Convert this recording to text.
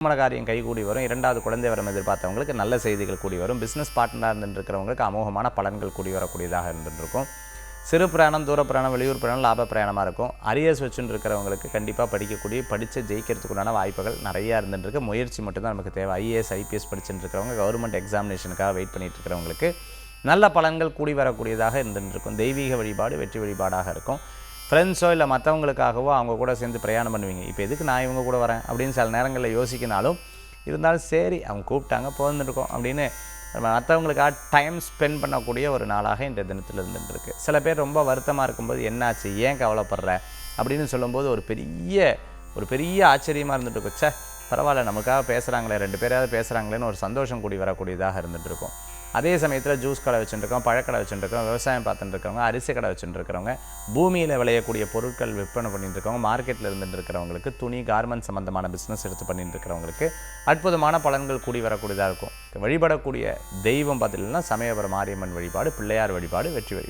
திருமண காரியம் கைகூடி வரும். 2வது குழந்தை வரம் எதிர்பார்த்தவங்களுக்கு நல்ல செய்திகள் கூடி வரும். பிஸ்னஸ் பார்ட்னராக இருந்துருக்கிறவங்களுக்கு அமோகமான பலன்கள் கூடி வரக்கூடியதாக இருந்துருக்கும். சிறு பிரயாணம், தூர பிரயாணம், வெளியூர் பிரயாணம் லாப பிரயாணமாக இருக்கும். அரியர்ஸ் வச்சுன்னு இருக்கிறவங்களுக்கு கண்டிப்பாக படித்து ஜெயிக்கிறதுக்குண்டான வாய்ப்புகள் நிறையா இருந்துருக்கு. முயற்சி மட்டும்தான் நமக்கு தேவை. ஐஏஎஸ் ஐபிஎஸ் படிச்சுட்டு இருக்கிறவங்க, கவர்மெண்ட் எக்ஸாமினேஷனுக்காக வெயிட் பண்ணிட்டு இருக்கிறவங்களுக்கு நல்ல பலன்கள் கூடி வரக்கூடியதாக இருந்துருக்கும். தெய்வீக வழிபாடு வெற்றி வழிபாடாக இருக்கும். ஃப்ரெண்ட்ஸோ இல்லை மற்றவங்களுக்காகவோ அவங்க கூட சேர்ந்து பிரயாணம் பண்ணுவீங்க. இப்போ எதுக்கு நான் இவங்க கூட வரேன் அப்படின்னு சில நேரங்களில் யோசிக்கினாலும், இருந்தாலும் சரி அவங்க கூப்பிட்டாங்க போந்துருக்கோம் அப்படின்னு மற்றவங்களுக்காக டைம் ஸ்பெண்ட் பண்ணக்கூடிய ஒரு நாளாக இந்த தினத்தில் இருந்துருக்கு. சில பேர் ரொம்ப வருத்தமாக இருக்கும்போது என்னாச்சு, ஏன் கவலைப்படுற அப்படின்னு சொல்லும்போது ஒரு பெரிய ஆச்சரியமாக இருந்துட்டு இருக்கும். பரவாயில்ல, நமக்காக பேசுகிறாங்களே, 2 பேராவது பேசுகிறாங்களேன்னு ஒரு சந்தோஷம் கூடி வரக்கூடியதாக இருந்துகிட்டு இருக்கும். அதே சமயத்தில் ஜூஸ் கடை வச்சுட்டுருக்கோம், பழக்கடை வச்சுட்டுருக்கோம், விவசாயம் பார்த்துட்டு இருக்கிறவங்க, அரிசி கடை வச்சுட்டுருக்கிறவங்க, பூமியில் விளையக்கூடிய பொருட்கள் விற்பனை பண்ணிட்டு இருக்கவங்க, மார்க்கெட்டில் இருந்துட்டு இருக்கிறவங்களுக்கு, துணி கார்மெண்ட் சம்மந்தமான பிஸ்னஸ் எடுத்து பண்ணிட்டு இருக்கிறவங்களுக்கு அற்புதமான பலன்கள் கூடி வரக்கூடியதாக இருக்கும். வழிபடக்கூடிய தெய்வம் பார்த்தீங்கன்னா சமயபுரம் மாரியம்மன் வழிபாடு, பிள்ளையார் வழிபாடு, வெற்றி வழிபாடு.